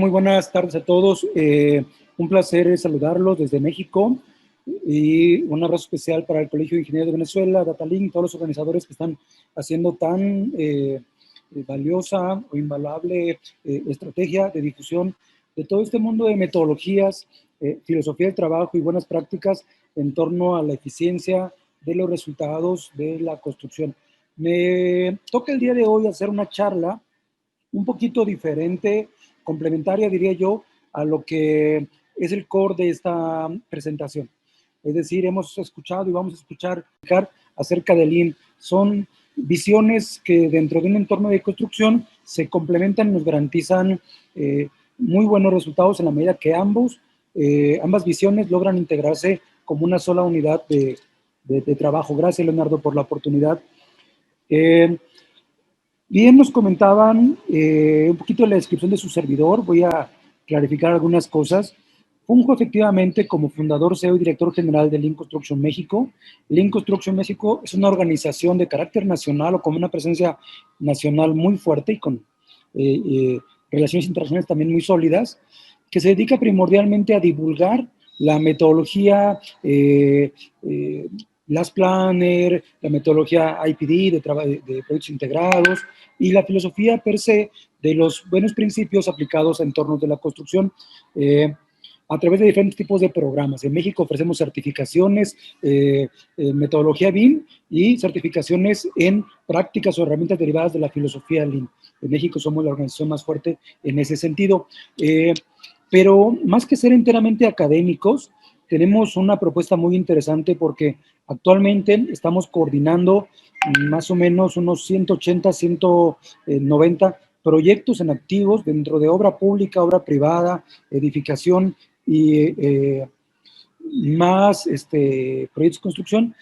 Muy buenas tardes a todos. Un placer saludarlos desde México y un abrazo especial para el Colegio de Ingenieros de Venezuela, Datalink, todos los organizadores que están haciendo tan valiosa o invaluable estrategia de difusión de todo este mundo de metodologías, filosofía del trabajo y buenas prácticas en torno a la eficiencia de los resultados de la construcción. Me toca el día de hoy hacer una charla un poquito diferente, complementaria, diría yo, a lo que es el core de esta presentación. Es decir, hemos escuchado y vamos a escuchar acerca del Lean. Son visiones que dentro de un entorno de construcción se complementan y nos garantizan muy buenos resultados en la medida que ambas visiones logran integrarse como una sola unidad de trabajo. Gracias, Leonardo, por la oportunidad. Bien, nos comentaban un poquito de la descripción de su servidor. Voy a clarificar algunas cosas. Funjo efectivamente como fundador, CEO y director general de Lean Construction México. Lean Construction México es una organización de carácter nacional o con una presencia nacional muy fuerte y con relaciones internacionales también muy sólidas, que se dedica primordialmente a divulgar la metodología Last Planner, la metodología IPD de proyectos integrados y la filosofía per se de los buenos principios aplicados a entornos de la construcción a través de diferentes tipos de programas. En México ofrecemos certificaciones, metodología BIM y certificaciones en prácticas o herramientas derivadas de la filosofía Lean. En México somos la organización más fuerte en ese sentido. Pero más que ser enteramente académicos, tenemos una propuesta muy interesante porque actualmente estamos coordinando más o menos unos 180, 190 proyectos en activos dentro de obra pública, obra privada, edificación y más proyectos de construcción.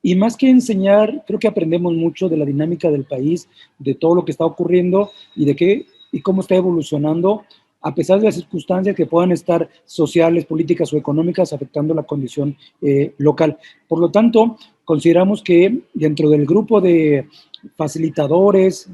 Y más que enseñar, creo que aprendemos mucho de la dinámica del país, de todo lo que está ocurriendo y cómo está evolucionando, a pesar de las circunstancias que puedan estar sociales, políticas o económicas afectando la condición local. Por lo tanto, consideramos que dentro del grupo de facilitadores,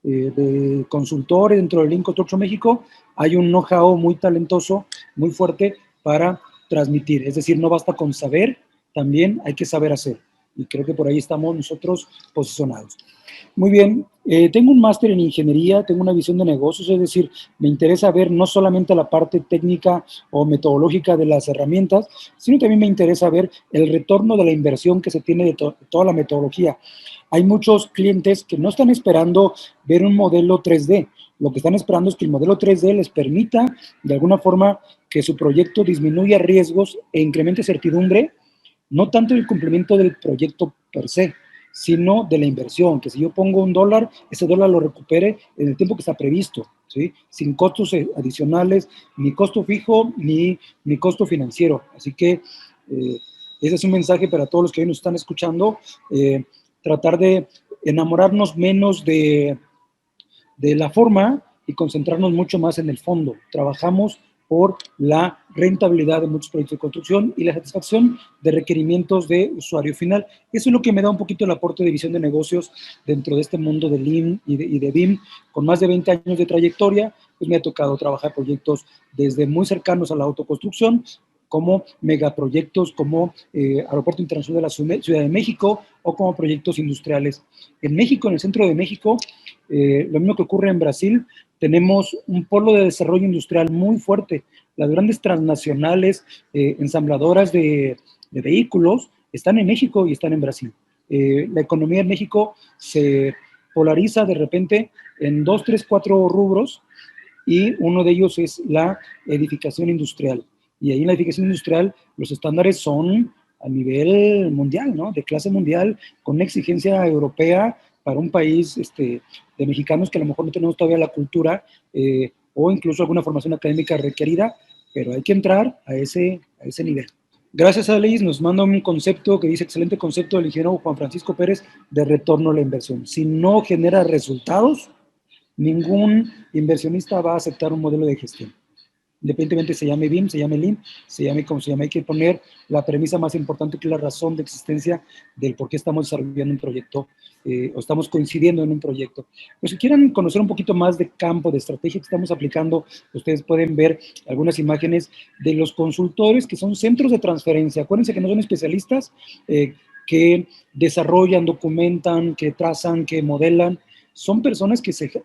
de consultores dentro del Lean Construction México, hay un know-how muy talentoso, muy fuerte para transmitir. Es decir, no basta con saber, también hay que saber hacer. Y creo que por ahí estamos nosotros posicionados. Muy bien, tengo un máster en ingeniería, tengo una visión de negocios, es decir, me interesa ver no solamente la parte técnica o metodológica de las herramientas, sino también me interesa ver el retorno de la inversión que se tiene de toda la metodología. Hay muchos clientes que no están esperando ver un modelo 3D, lo que están esperando es que el modelo 3D les permita, de alguna forma, que su proyecto disminuya riesgos e incremente certidumbre, no tanto el cumplimiento del proyecto per se, sino de la inversión, que si yo pongo $1, ese dólar lo recupere en el tiempo que está previsto, ¿sí? Sin costos adicionales, ni costo fijo, ni costo financiero. Así que ese es un mensaje para todos los que hoy nos están escuchando, tratar de enamorarnos menos de la forma y concentrarnos mucho más en el fondo. Trabajamos por la rentabilidad de muchos proyectos de construcción y la satisfacción de requerimientos de usuario final. Eso es lo que me da un poquito el aporte de visión de negocios dentro de este mundo de Lean y de BIM. Con más de 20 años de trayectoria, pues me ha tocado trabajar proyectos desde muy cercanos a la autoconstrucción, como megaproyectos, como Aeropuerto Internacional de la Ciudad de México o como proyectos industriales. En México, en el centro de México, lo mismo que ocurre en Brasil, tenemos un polo de desarrollo industrial muy fuerte. Las grandes transnacionales ensambladoras de vehículos están en México y están en Brasil. La economía en México se polariza de repente en 2, 3, 4 rubros y uno de ellos es la edificación industrial. Y ahí en la edificación industrial los estándares son a nivel mundial, ¿no? De clase mundial, con una exigencia europea para un país de mexicanos que a lo mejor no tenemos todavía la cultura o incluso alguna formación académica requerida, pero hay que entrar a ese nivel. Gracias a Liz, nos manda un concepto que dice, excelente concepto del ingeniero Juan Francisco Pérez de retorno a la inversión. Si no genera resultados, ningún inversionista va a aceptar un modelo de gestión. independientemente se llame BIM, se llame LIM, se llame como se llame, hay que poner la premisa más importante, que es la razón de existencia del por qué estamos desarrollando un proyecto o estamos coincidiendo en un proyecto. Pues si quieren conocer un poquito más de campo, de estrategia que estamos aplicando, ustedes pueden ver algunas imágenes de los consultores que son centros de transferencia. Acuérdense que no son especialistas que desarrollan, documentan, que trazan, que modelan. Son personas que se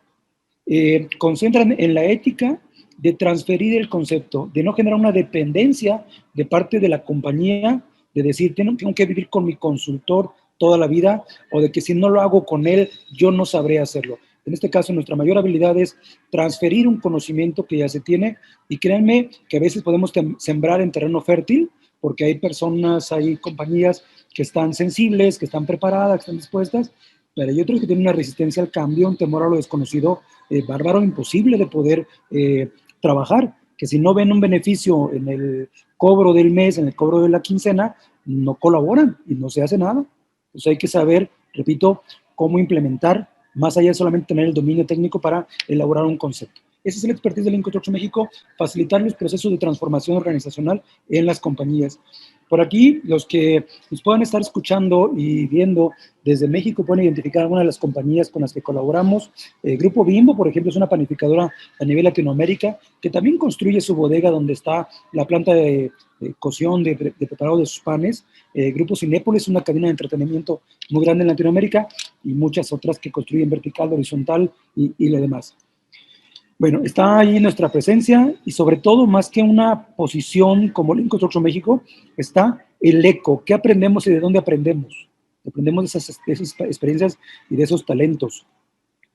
concentran en la ética de transferir el concepto, de no generar una dependencia de parte de la compañía, de decir, tengo que vivir con mi consultor toda la vida, o de que si no lo hago con él, yo no sabré hacerlo. En este caso, nuestra mayor habilidad es transferir un conocimiento que ya se tiene, y créanme que a veces podemos sembrar en terreno fértil, porque hay personas, hay compañías que están sensibles, que están preparadas, que están dispuestas, pero hay otros que tienen una resistencia al cambio, un temor a lo desconocido, bárbaro, imposible de poder trabajar, que si no ven un beneficio en el cobro del mes, en el cobro de la quincena, no colaboran y no se hace nada. Entonces hay que saber, repito, cómo implementar, más allá de solamente tener el dominio técnico para elaborar un concepto. Ese es el expertise de Lean Construction México, facilitar los procesos de transformación organizacional en las compañías. Por aquí, los que nos puedan estar escuchando y viendo desde México pueden identificar algunas de las compañías con las que colaboramos. Grupo Bimbo, por ejemplo, es una panificadora a nivel Latinoamérica que también construye su bodega donde está la planta de cocción, de preparado de sus panes. Grupo Cinépolis es una cadena de entretenimiento muy grande en Latinoamérica, y muchas otras que construyen vertical, horizontal y lo demás. Bueno, está ahí nuestra presencia, y sobre todo, más que una posición como Lean Construction México, está el eco. ¿Qué aprendemos y de dónde aprendemos? Aprendemos de esas experiencias y de esos talentos.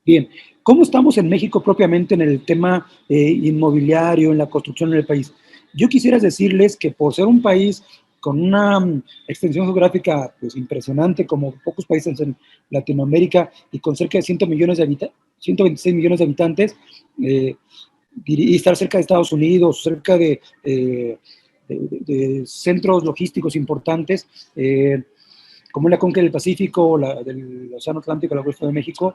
Bien, ¿cómo estamos en México propiamente en el tema inmobiliario, en la construcción en el país? Yo quisiera decirles que por ser un país con una extensión geográfica pues, impresionante, como pocos países en Latinoamérica, y con cerca de 126 millones de habitantes, y estar cerca de Estados Unidos, cerca de centros logísticos importantes, como la Cuenca del Pacífico, del Océano Atlántico, la Golfo de México,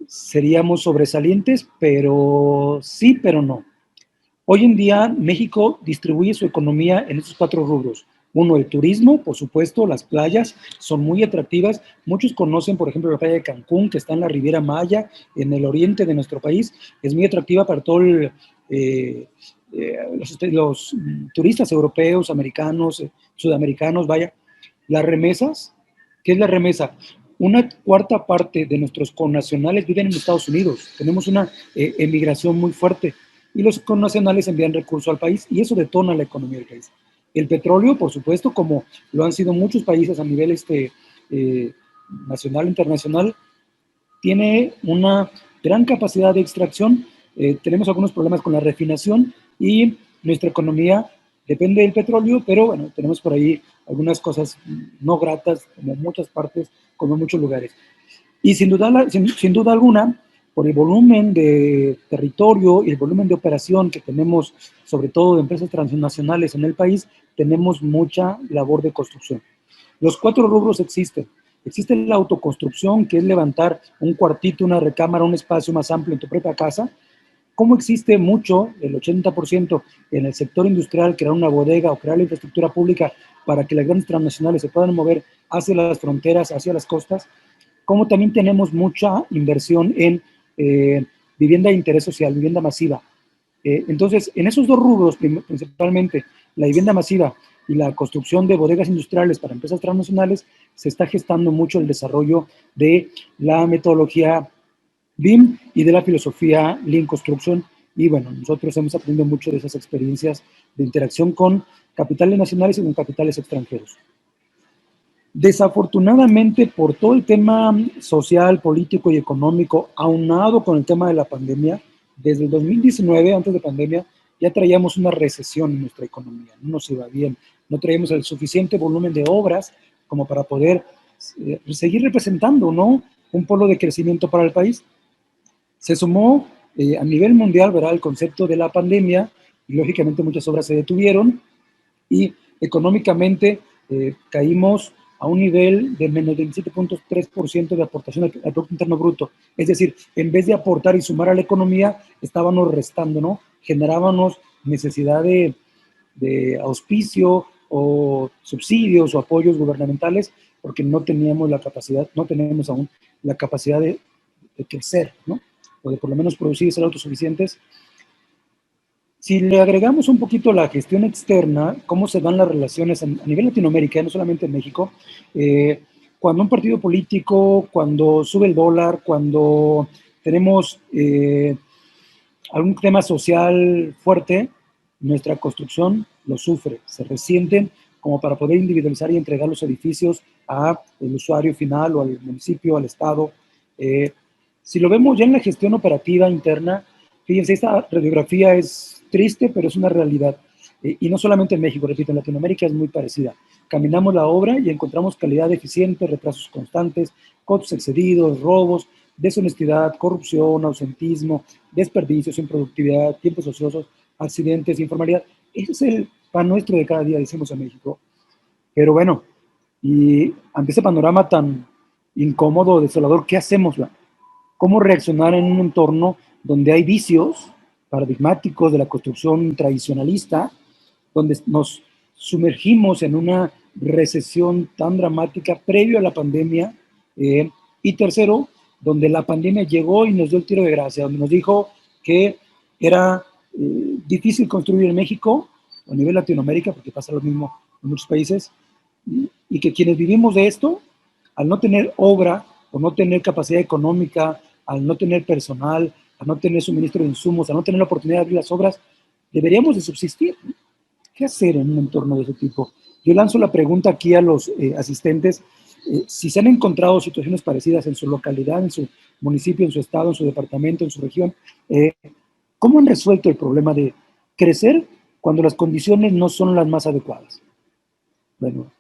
seríamos sobresalientes, pero sí, pero no. Hoy en día México distribuye su economía en estos 4 rubros. Uno, el turismo, por supuesto, las playas son muy atractivas. Muchos conocen, por ejemplo, la playa de Cancún, que está en la Riviera Maya, en el oriente de nuestro país. Es muy atractiva para todos los turistas europeos, americanos, sudamericanos, vaya. Las remesas, ¿qué es la remesa? Una cuarta parte de nuestros connacionales viven en Estados Unidos. Tenemos una emigración muy fuerte, y los connacionales envían recursos al país, y eso detona la economía del país. El petróleo, por supuesto, como lo han sido muchos países a nivel nacional, internacional, tiene una gran capacidad de extracción. Tenemos algunos problemas con la refinación, y nuestra economía depende del petróleo, pero bueno, tenemos por ahí algunas cosas no gratas, como en muchas partes, como en muchos lugares. Y sin duda alguna, por el volumen de territorio y el volumen de operación que tenemos, sobre todo de empresas transnacionales en el país, tenemos mucha labor de construcción. Los 4 rubros existen. Existe la autoconstrucción, que es levantar un cuartito, una recámara, un espacio más amplio en tu propia casa. Como existe mucho, el 80% en el sector industrial, crear una bodega o crear la infraestructura pública para que las grandes transnacionales se puedan mover hacia las fronteras, hacia las costas, como también tenemos mucha inversión en vivienda de interés social, vivienda masiva. Entonces, en esos 2 rubros, principalmente la vivienda masiva y la construcción de bodegas industriales para empresas transnacionales, se está gestando mucho el desarrollo de la metodología BIM y de la filosofía Lean Construction. Y bueno, nosotros hemos aprendido mucho de esas experiencias de interacción con capitales nacionales y con capitales extranjeros. Desafortunadamente, por todo el tema social, político y económico, aunado con el tema de la pandemia, desde el 2019, antes de pandemia, ya traíamos una recesión en nuestra economía, no nos iba bien, no traíamos el suficiente volumen de obras como para poder seguir representando, ¿no?, un polo de crecimiento para el país. Se sumó a nivel mundial, ¿verdad?, el concepto de la pandemia, y lógicamente muchas obras se detuvieron, y económicamente caímos a un nivel de menos 27.3% de aportación al Producto Interno Bruto. Es decir, en vez de aportar y sumar a la economía, estábamos restando, ¿no? Generábamos necesidad de auspicio o subsidios o apoyos gubernamentales porque no teníamos la capacidad, no tenemos aún la capacidad de crecer, ¿no? O de por lo menos producir y ser autosuficientes. Si le agregamos un poquito la gestión externa, cómo se dan las relaciones a nivel Latinoamérica, no solamente en México, cuando un partido político, cuando sube el dólar, cuando tenemos algún tema social fuerte, nuestra construcción lo sufre, se resienten como para poder individualizar y entregar los edificios al usuario final o al municipio, al estado. Si lo vemos ya en la gestión operativa interna, fíjense, esta radiografía es triste, pero es una realidad. Y no solamente en México, repito, en Latinoamérica es muy parecida. Caminamos la obra y encontramos calidad deficiente, retrasos constantes, costos excedidos, robos, deshonestidad, corrupción, ausentismo, desperdicios, improductividad, tiempos ociosos, accidentes, informalidad. Ese es el pan nuestro de cada día, decimos en México. Pero bueno, y ante ese panorama tan incómodo, desolador, ¿qué hacemos? ¿Cómo reaccionar en un entorno donde hay vicios paradigmáticos de la construcción tradicionalista, donde nos sumergimos en una recesión tan dramática previo a la pandemia? Y tercero, donde la pandemia llegó y nos dio el tiro de gracia, donde nos dijo que era difícil construir en México, a nivel Latinoamérica, porque pasa lo mismo en muchos países, y que quienes vivimos de esto, al no tener obra o no tener capacidad económica, al no tener personal, al no tener suministro de insumos, al no tener la oportunidad de abrir las obras, deberíamos de subsistir. ¿Qué hacer en un entorno de ese tipo? Yo lanzo la pregunta aquí a los asistentes, si se han encontrado situaciones parecidas en su localidad, en su municipio, en su estado, en su departamento, en su región, ¿cómo han resuelto el problema de crecer cuando las condiciones no son las más adecuadas? Bueno,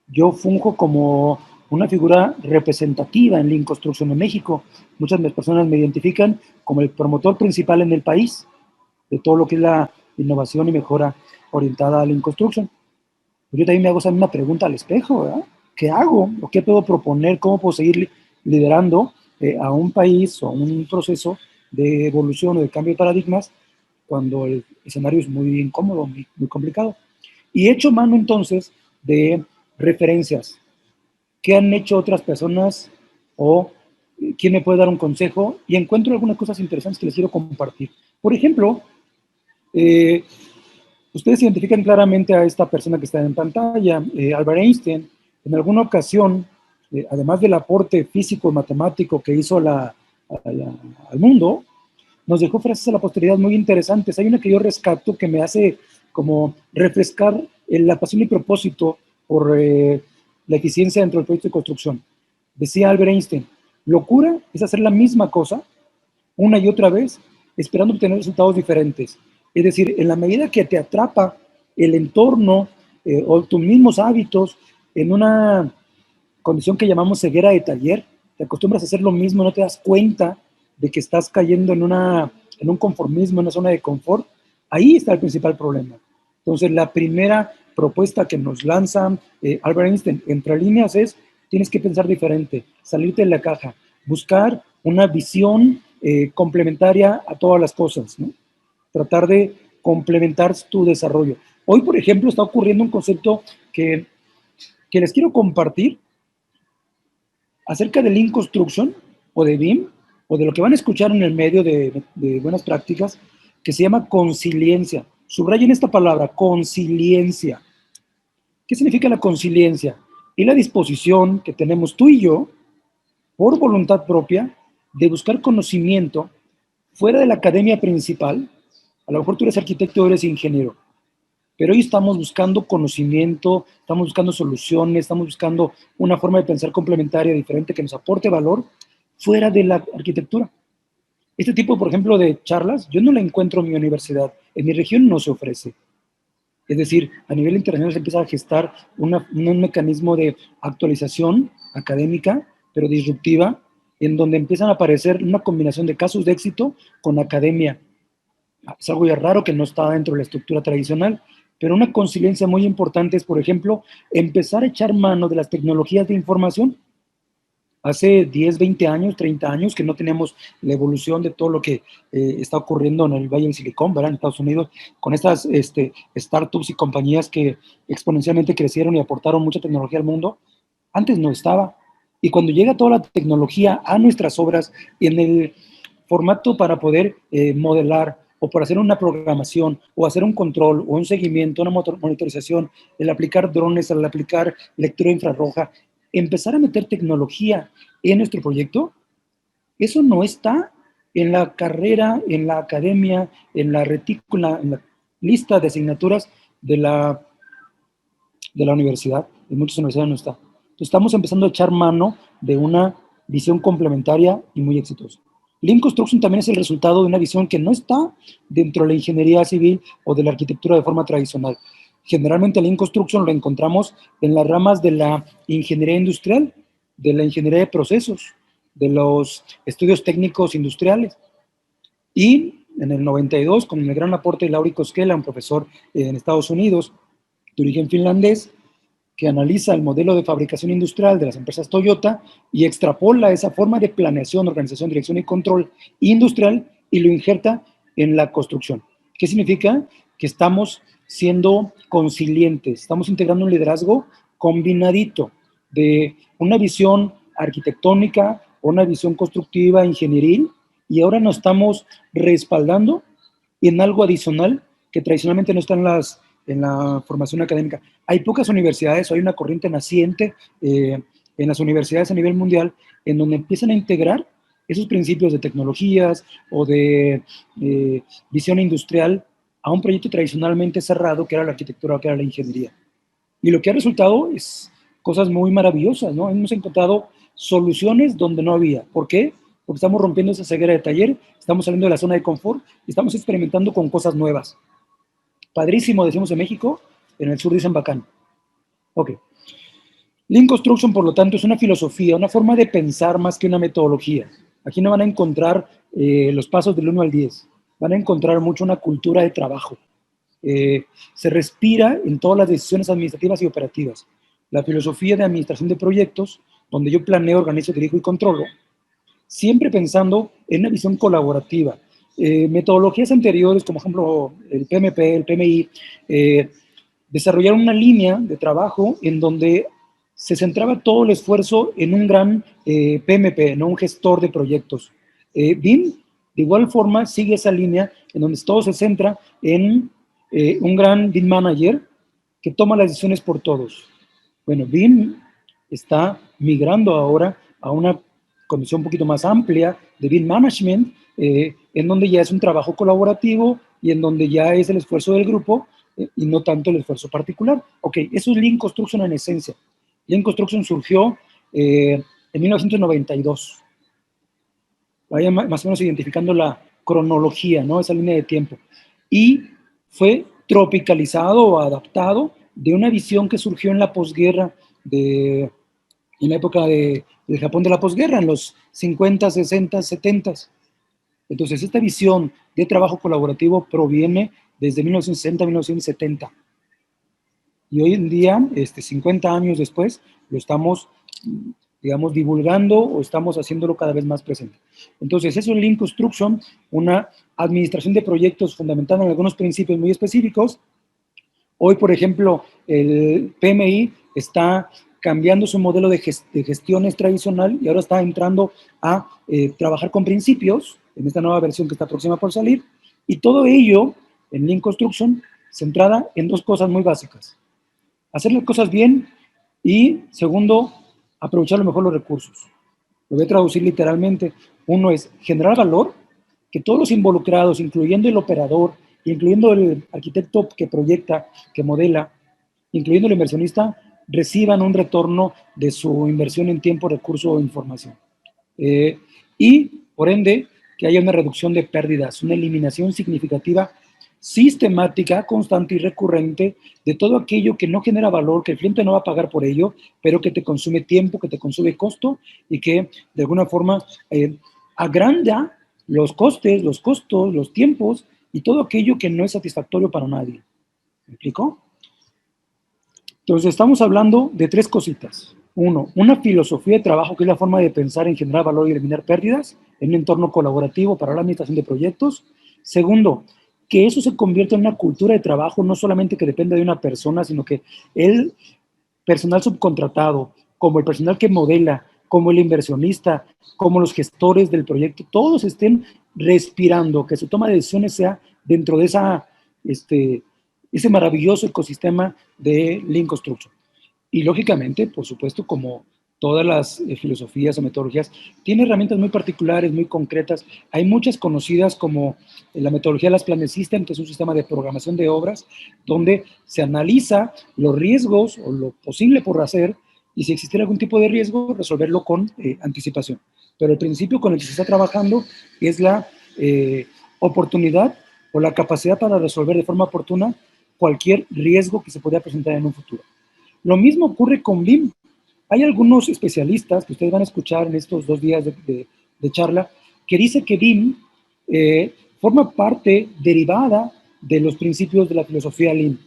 yo funjo como una figura representativa en Lean Construction en México. Muchas personas me identifican como el promotor principal en el país de todo lo que es la innovación y mejora orientada a Lean Construction. Yo también me hago esa misma pregunta al espejo, ¿verdad? ¿Qué hago? ¿O qué puedo proponer? ¿Cómo puedo seguir liderando a un país o a un proceso de evolución o de cambio de paradigmas cuando el escenario es muy incómodo, muy, muy complicado? Y he hecho mano entonces de referencias. ¿Qué han hecho otras personas o quién me puede dar un consejo? Y encuentro algunas cosas interesantes que les quiero compartir. Por ejemplo, ustedes identifican claramente a esta persona que está en pantalla, Albert Einstein. En alguna ocasión, además del aporte físico y matemático que hizo al mundo, nos dejó frases a la posteridad muy interesantes. Hay una que yo rescato que me hace como refrescar la pasión y propósito por la eficiencia dentro del proyecto de construcción. Decía Albert Einstein, locura es hacer la misma cosa una y otra vez, esperando obtener resultados diferentes. Es decir, en la medida que te atrapa el entorno o tus mismos hábitos en una condición que llamamos ceguera de taller, te acostumbras a hacer lo mismo, no te das cuenta de que estás cayendo en un conformismo, en una zona de confort. Ahí está el principal problema. Entonces, la primera propuesta que nos lanza Albert Einstein, entre líneas, es tienes que pensar diferente, salirte de la caja, buscar una visión complementaria a todas las cosas, ¿no? Tratar de complementar tu desarrollo. Hoy, por ejemplo, está ocurriendo un concepto que les quiero compartir acerca de Lean Construction o de BIM o de lo que van a escuchar en el medio de buenas prácticas, que se llama consiliencia. Subrayen esta palabra, consiliencia. ¿Qué significa la consiliencia? Es la disposición que tenemos tú y yo, por voluntad propia, de buscar conocimiento fuera de la academia principal. A lo mejor tú eres arquitecto o eres ingeniero, pero hoy estamos buscando conocimiento, estamos buscando soluciones, estamos buscando una forma de pensar complementaria, diferente, que nos aporte valor fuera de la arquitectura. Este tipo, por ejemplo, de charlas, yo no la encuentro en mi universidad. En mi región no se ofrece. Es decir, a nivel internacional se empieza a gestar un mecanismo de actualización académica, pero disruptiva, en donde empiezan a aparecer una combinación de casos de éxito con academia. Es algo ya raro que no está dentro de la estructura tradicional. Pero una consistencia muy importante es, por ejemplo, empezar a echar mano de las tecnologías de información. Hace 10, 20 años, 30 años que no teníamos la evolución de todo lo que está ocurriendo en el Valle del Silicón, ¿verdad? En Estados Unidos, con estas startups y compañías que exponencialmente crecieron y aportaron mucha tecnología al mundo. Antes no estaba. Y cuando llega toda la tecnología a nuestras obras en el formato para poder modelar o por hacer una programación o hacer un control o un seguimiento, una monitorización, el aplicar drones, el aplicar lectura infrarroja, empezar a meter tecnología en nuestro proyecto, eso no está en la carrera, en la academia, en la retícula, en la lista de asignaturas de la universidad. En muchas universidades no está. Entonces, estamos empezando a echar mano de una visión complementaria y muy exitosa. Lean Construction también es el resultado de una visión que no está dentro de la ingeniería civil o de la arquitectura de forma tradicional. Generalmente Lean Construction lo encontramos en las ramas de la ingeniería industrial, de la ingeniería de procesos, de los estudios técnicos industriales. Y en el 92, con el gran aporte de Lauri Koskela, un profesor en Estados Unidos, de origen finlandés, que analiza el modelo de fabricación industrial de las empresas Toyota y extrapola esa forma de planeación, organización, dirección y control industrial y lo injerta en la construcción. ¿Qué significa? Que estamos siendo consilientes, estamos integrando un liderazgo combinadito de una visión arquitectónica, una visión constructiva, ingenieril, y ahora nos estamos respaldando en algo adicional que tradicionalmente no está en la formación académica. Hay pocas universidades, hay una corriente naciente en las universidades a nivel mundial en donde empiezan a integrar esos principios de tecnologías o de visión industrial a un proyecto tradicionalmente cerrado que era la arquitectura o que era la ingeniería. Y lo que ha resultado es cosas muy maravillosas, ¿no? Hemos encontrado soluciones donde no había. ¿Por qué? Porque estamos rompiendo esa ceguera de taller, estamos saliendo de la zona de confort y estamos experimentando con cosas nuevas. Padrísimo, decimos en México, en el sur dicen bacán. Ok. Lean Construction, por lo tanto, es una filosofía, una forma de pensar más que una metodología. Aquí no van a encontrar los pasos del 1 al 10. Van a encontrar mucho una cultura de trabajo. Se respira en todas las decisiones administrativas y operativas. La filosofía de administración de proyectos, donde yo planeo, organizo, dirijo y controlo, siempre pensando en una visión colaborativa. Metodologías anteriores, como por ejemplo el PMP, el PMI, desarrollaron una línea de trabajo en donde se centraba todo el esfuerzo en un gran PMP, no un gestor de proyectos. BIM, de igual forma, sigue esa línea en donde todo se centra en un gran BIM manager que toma las decisiones por todos. Bueno, BIM está migrando ahora a una condición un poquito más amplia de BIM management, en donde ya es un trabajo colaborativo y en donde ya es el esfuerzo del grupo y no tanto el esfuerzo particular. Ok, eso es Lean Construction en esencia. Lean Construction surgió en 1992. Vaya más o menos identificando la cronología, ¿no? Esa línea de tiempo. Y fue tropicalizado o adaptado de una visión que surgió en la posguerra, en la época del Japón de la posguerra, en los 50, 60, 70. Entonces, esta visión de trabajo colaborativo proviene desde 1960 1970. Y hoy en día, 50 años después, lo estamos, digamos, divulgando o estamos haciéndolo cada vez más presente. Entonces, eso es Lean Construction, una administración de proyectos fundamentada en algunos principios muy específicos. Hoy, por ejemplo, el PMI está cambiando su modelo de gestiones tradicional y ahora está entrando a trabajar con principios en esta nueva versión que está próxima por salir. Y todo ello en Lean Construction centrada en dos cosas muy básicas. Hacer las cosas bien y, segundo, aprovechar lo mejor los recursos. Lo voy a traducir literalmente. Uno es generar valor, que todos los involucrados, incluyendo el operador, incluyendo el arquitecto que proyecta, que modela, incluyendo el inversionista, reciban un retorno de su inversión en tiempo, recurso o información. Y, por ende, que haya una reducción de pérdidas, una eliminación significativa, sistemática, constante y recurrente de todo aquello que no genera valor, que el cliente no va a pagar por ello, pero que te consume tiempo, que te consume costo y que de alguna forma agranda los costes, los costos, los tiempos y todo aquello que no es satisfactorio para nadie. ¿Me explico? Entonces, estamos hablando de tres cositas. Uno, una filosofía de trabajo, que es la forma de pensar en generar valor y eliminar pérdidas en un entorno colaborativo para la administración de proyectos. Segundo, que eso se convierta en una cultura de trabajo, no solamente que dependa de una persona, sino que el personal subcontratado, como el personal que modela, como el inversionista, como los gestores del proyecto, todos estén respirando, que su toma de decisiones sea dentro de ese maravilloso ecosistema de Lean Construction. Y lógicamente, por supuesto, como todas las filosofías o metodologías, tiene herramientas muy particulares, muy concretas. Hay muchas conocidas como la metodología de las Planet System, que es un sistema de programación de obras, donde se analiza los riesgos o lo posible por hacer, y si existiera algún tipo de riesgo, resolverlo con anticipación. Pero el principio con el que se está trabajando es la oportunidad o la capacidad para resolver de forma oportuna cualquier riesgo que se podría presentar en un futuro. Lo mismo ocurre con BIM. Hay algunos especialistas que ustedes van a escuchar en estos 2 días de charla que dice que BIM forma parte derivada de los principios de la filosofía Lean,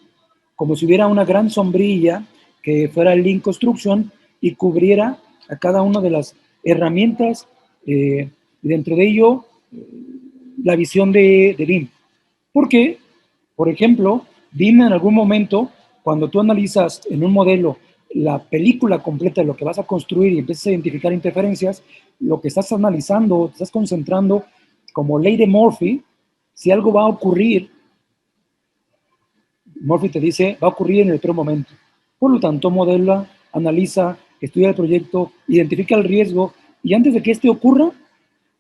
como si hubiera una gran sombrilla que fuera el Lean Construction y cubriera a cada una de las herramientas y dentro de ello la visión de BIM. Porque, por ejemplo, BIM en algún momento, cuando tú analizas en un modelo la película completa de lo que vas a construir y empiezas a identificar interferencias, lo que estás analizando, te estás concentrando como ley de Murphy, si algo va a ocurrir, Murphy te dice, va a ocurrir en el peor momento. Por lo tanto, modela, analiza, estudia el proyecto, identifica el riesgo y antes de que este ocurra,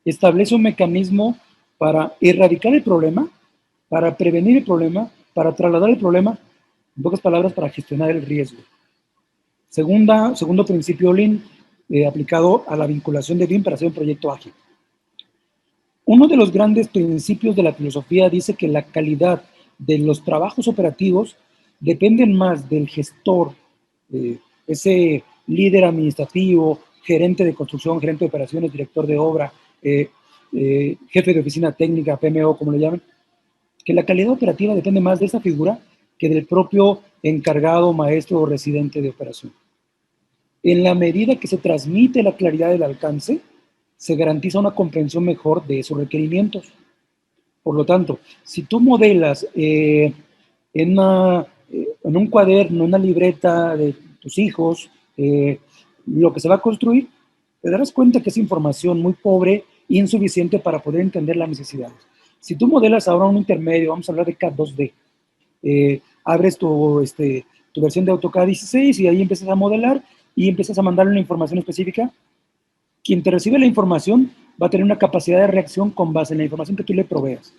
establece un mecanismo para erradicar el problema, para prevenir el problema, para trasladar el problema, en pocas palabras, para gestionar el riesgo. Segundo principio Lean, aplicado a la vinculación de BIM para hacer un proyecto ágil. Uno de los grandes principios de la filosofía dice que la calidad de los trabajos operativos dependen más del gestor, ese líder administrativo, gerente de construcción, gerente de operaciones, director de obra, jefe de oficina técnica, PMO, como le llaman, que la calidad operativa depende más de esa figura que del propio encargado, maestro o residente de operación. En la medida que se transmite la claridad del alcance, se garantiza una comprensión mejor de esos requerimientos. Por lo tanto, si tú modelas en un cuaderno, una libreta de tus hijos, lo que se va a construir, te darás cuenta que es información muy pobre e insuficiente para poder entender las necesidades. Si tú modelas ahora un intermedio, vamos a hablar de CAD 2D, abres tu versión de AutoCAD 16 y ahí empiezas a modelar y empiezas a mandarle una información específica. Quien te recibe la información va a tener una capacidad de reacción con base en la información que tú le proveas.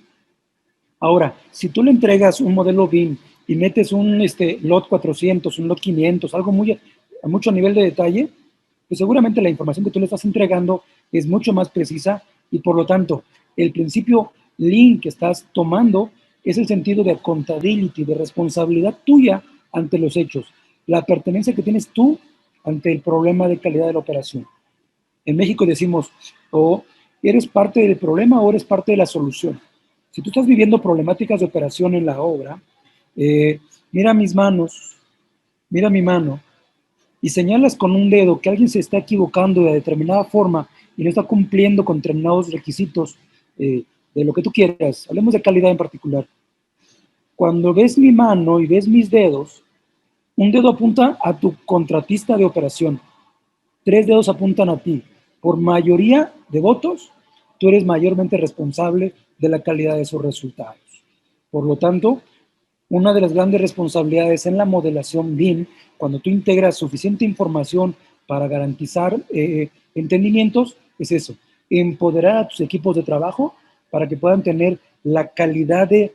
Ahora, si tú le entregas un modelo BIM y metes un LOT 400, un LOT 500, algo a mucho nivel de detalle, pues seguramente la información que tú le estás entregando es mucho más precisa y por lo tanto, el principio Lean que estás tomando es el sentido de accountability, de responsabilidad tuya ante los hechos, la pertenencia que tienes tú ante el problema de calidad de la operación. En México decimos, o eres parte del problema o eres parte de la solución. Si tú estás viviendo problemáticas de operación en la obra, mira mis manos, mira mi mano, y señalas con un dedo que alguien se está equivocando de determinada forma y no está cumpliendo con determinados requisitos de lo que tú quieras, hablemos de calidad en particular. Cuando ves mi mano y ves mis dedos, un dedo apunta a tu contratista de operación, 3 dedos apuntan a ti. Por mayoría de votos, tú eres mayormente responsable de la calidad de sus resultados. Por lo tanto, una de las grandes responsabilidades en la modelación BIM, cuando tú integras suficiente información para garantizar entendimientos, es eso, empoderar a tus equipos de trabajo para que puedan tener la calidad de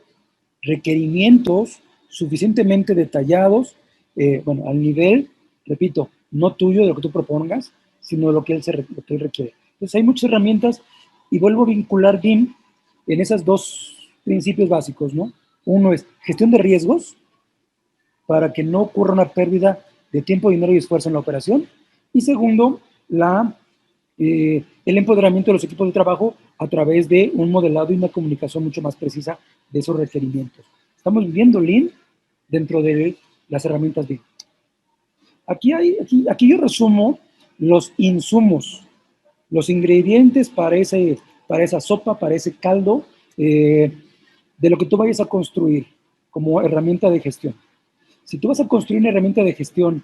requerimientos suficientemente detallados, al nivel, repito, no tuyo de lo que tú propongas, sino de lo que él requiere. Entonces hay muchas herramientas y vuelvo a vincular BIM en esos 2 principios básicos, ¿no? Uno es gestión de riesgos para que no ocurra una pérdida de tiempo, dinero y esfuerzo en la operación. Y segundo, el empoderamiento de los equipos de trabajo a través de un modelado y una comunicación mucho más precisa de esos requerimientos. Estamos viviendo Lean dentro de las herramientas BIM. Aquí yo resumo los insumos, los ingredientes para esa sopa, para ese caldo, de lo que tú vayas a construir como herramienta de gestión. Si tú vas a construir una herramienta de gestión,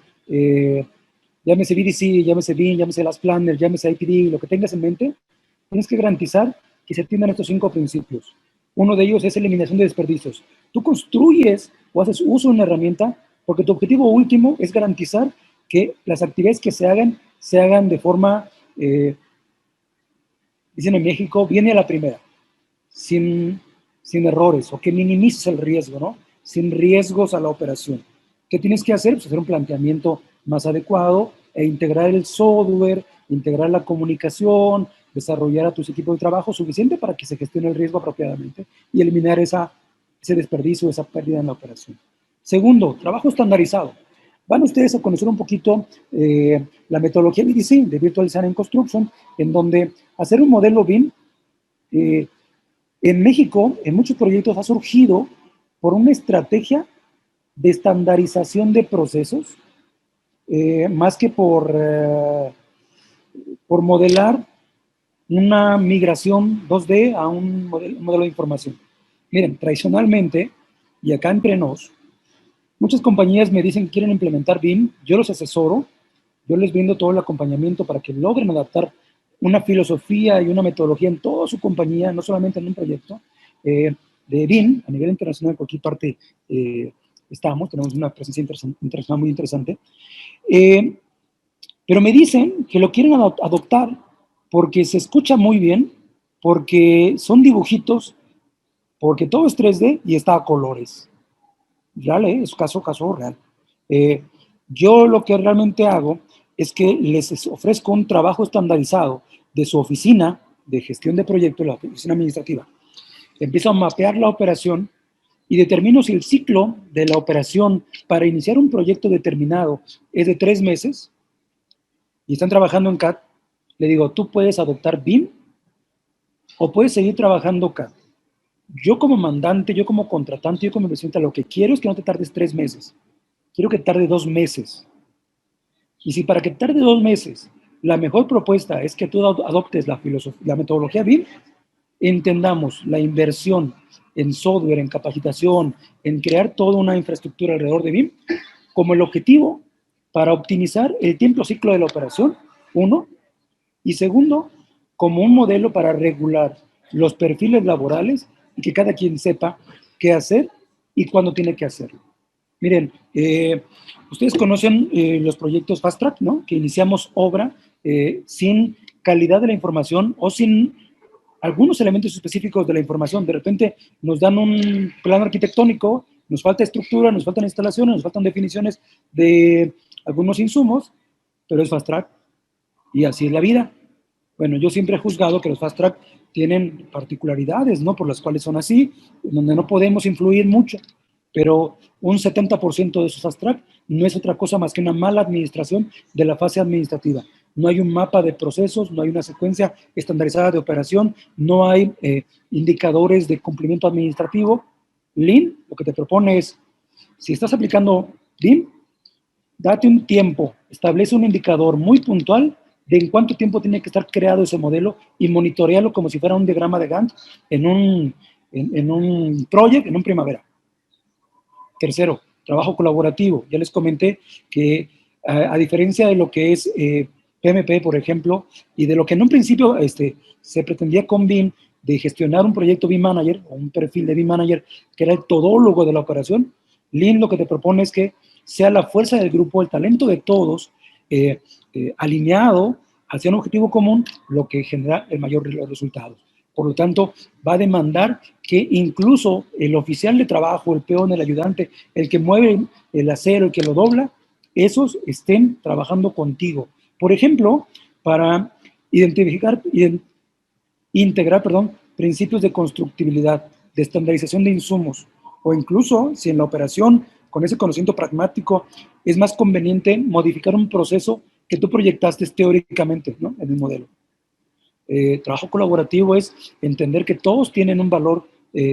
llámese BDC, llámese BIM, llámese Last Planner, llámese IPD, lo que tengas en mente, tienes que garantizar que se atiendan estos 5 principios. Uno de ellos es eliminación de desperdicios. Tú construyes o haces uso de una herramienta porque tu objetivo último es garantizar que las actividades que se hagan de forma, dicen en México, viene a la primera, sin errores, o que minimices el riesgo, ¿no? Sin riesgos a la operación. ¿Qué tienes que hacer? Pues hacer un planteamiento más adecuado e integrar el software, integrar la comunicación, desarrollar a tus equipos de trabajo suficiente para que se gestione el riesgo apropiadamente y eliminar ese desperdicio, esa pérdida en la operación. Segundo, trabajo estandarizado. Van ustedes a conocer un poquito la metodología BDC, de Virtual Design and Construction, en donde hacer un modelo BIM, en México, en muchos proyectos ha surgido por una estrategia de estandarización de procesos, más que por modelar una migración 2D a un modelo de información. Miren, tradicionalmente, y acá entre nos, muchas compañías me dicen que quieren implementar BIM, yo los asesoro, yo les brindo todo el acompañamiento para que logren adaptar una filosofía y una metodología en toda su compañía, no solamente en un proyecto, de BIM, a nivel internacional, en cualquier parte tenemos una presencia internacional muy interesante, pero me dicen que lo quieren adoptar porque se escucha muy bien, porque son dibujitos, porque todo es 3D y está a colores. Real, es caso real. Yo lo que realmente hago es que les ofrezco un trabajo estandarizado de su oficina de gestión de proyectos, la oficina administrativa. Empiezo a mapear la operación y determino si el ciclo de la operación para iniciar un proyecto determinado es de 3 meses y están trabajando en CAD. Le digo, tú puedes adoptar BIM o puedes seguir trabajando CAD. Yo como mandante, yo como contratante, yo como presidente, lo que quiero es que no te tardes 3 meses. Quiero que tarde 2 meses. Y si para que tarde 2 meses la mejor propuesta es que tú adoptes la metodología BIM, entendamos la inversión en software, en capacitación, en crear toda una infraestructura alrededor de BIM como el objetivo para optimizar el tiempo ciclo de la operación, uno, y segundo, como un modelo para regular los perfiles laborales y que cada quien sepa qué hacer y cuándo tiene que hacerlo. Miren, ustedes conocen los proyectos Fast Track, ¿no? Que iniciamos obra sin calidad de la información o sin algunos elementos específicos de la información. De repente nos dan un plano arquitectónico, nos falta estructura, nos faltan instalaciones, nos faltan definiciones de algunos insumos, pero es Fast Track y así es la vida. Bueno, yo siempre he juzgado que los Fast Track tienen particularidades, ¿no? Por las cuales son así, donde no podemos influir mucho, pero un 70% de esos Fast Track no es otra cosa más que una mala administración de la fase administrativa. No hay un mapa de procesos, no hay una secuencia estandarizada de operación, no hay indicadores de cumplimiento administrativo. Lean lo que te propone es, si estás aplicando BIM, date un tiempo, establece un indicador muy puntual de en cuánto tiempo tiene que estar creado ese modelo y monitorearlo como si fuera un diagrama de Gantt en un project, en un primavera. Tercero, trabajo colaborativo. Ya les comenté que a diferencia de lo que es PMP, por ejemplo, y de lo que en un principio se pretendía con BIM, de gestionar un proyecto BIM Manager o un perfil de BIM Manager que era el todólogo de la operación, Lean lo que te propone es que sea la fuerza del grupo, el talento de todos, alineado hacia un objetivo común, lo que genera el mayor resultado. Por lo tanto, va a demandar que incluso el oficial de trabajo, el peón, el ayudante, el que mueve el acero, el que lo dobla, esos estén trabajando contigo. Por ejemplo, para integrar principios de constructibilidad, de estandarización de insumos, o incluso si en la operación, con ese conocimiento pragmático, es más conveniente modificar un proceso que tú proyectaste teóricamente, ¿no? En el modelo. Trabajo colaborativo es entender que todos tienen un valor,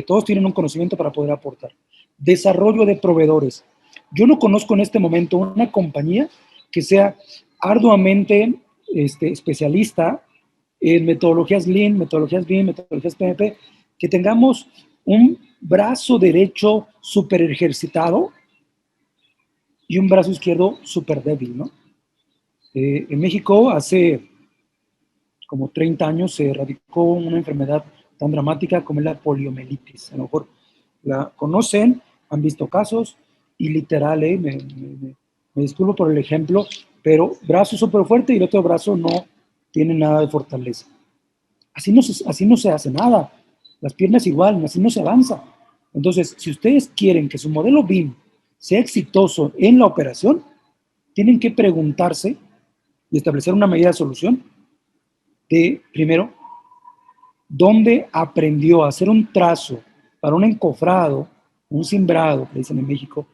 todos tienen un conocimiento para poder aportar. Desarrollo de proveedores. Yo no conozco en este momento una compañía que sea arduamente especialista en metodologías Lean, metodologías BIM, metodologías PMP, que tengamos un brazo derecho súper ejercitado y un brazo izquierdo súper débil, ¿no? En México hace como 30 años se erradicó una enfermedad tan dramática como es la poliomielitis. A lo mejor la conocen, han visto casos y literal, me disculpo por el ejemplo, pero brazo súper fuerte y el otro brazo no tiene nada de fortaleza. Así no se hace nada. Las piernas igual, así no se avanza. Entonces, si ustedes quieren que su modelo BIM sea exitoso en la operación, tienen que preguntarse y establecer una medida de solución de, primero, ¿dónde aprendió a hacer un trazo para un encofrado, un cimbrado, que dicen en México,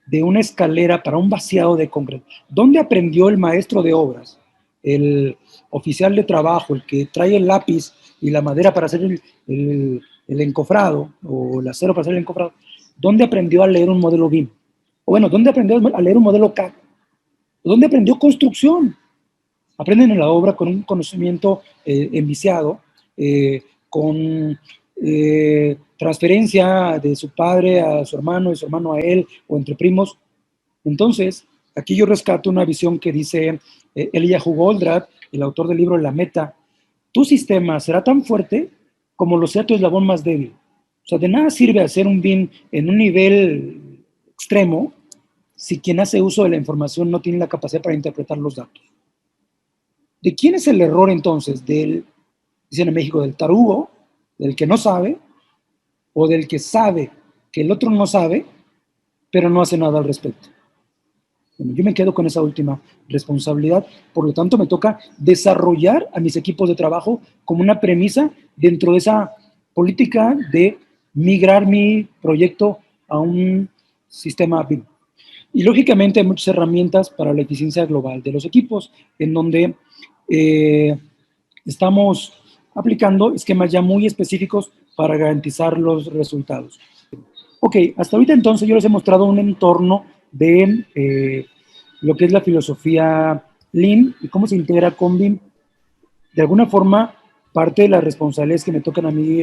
de una escalera para un vaciado de concreto? ¿Dónde aprendió el maestro de obras, el oficial de trabajo, el que trae el lápiz y la madera para hacer el encofrado, o el acero para hacer el encofrado? ¿Dónde aprendió a leer un modelo BIM? O bueno, ¿dónde aprendió a leer un modelo CAD? ¿Dónde aprendió construcción? Aprenden en la obra con un conocimiento enviciado, con transferencia de su padre a su hermano, de su hermano a él, o entre primos. Entonces, aquí yo rescato una visión que dice Eliyahu Goldratt, el autor del libro La Meta: tu sistema será tan fuerte como lo sea tu eslabón más débil. O sea, de nada sirve hacer un BIM en un nivel extremo si quien hace uso de la información no tiene la capacidad para interpretar los datos. ¿De quién es el error entonces? Dicen en México, del tarugo, del que no sabe, o del que sabe que el otro no sabe, pero no hace nada al respecto? Bueno, yo me quedo con esa última responsabilidad, por lo tanto me toca desarrollar a mis equipos de trabajo como una premisa dentro de esa política de migrar mi proyecto a un sistema BIM. Y lógicamente hay muchas herramientas para la eficiencia global de los equipos, en donde estamos aplicando esquemas ya muy específicos para garantizar los resultados. Ok, hasta ahorita entonces yo les he mostrado un entorno de lo que es la filosofía Lean y cómo se integra con BIM. De alguna forma, parte de las responsabilidades que me tocan a mí,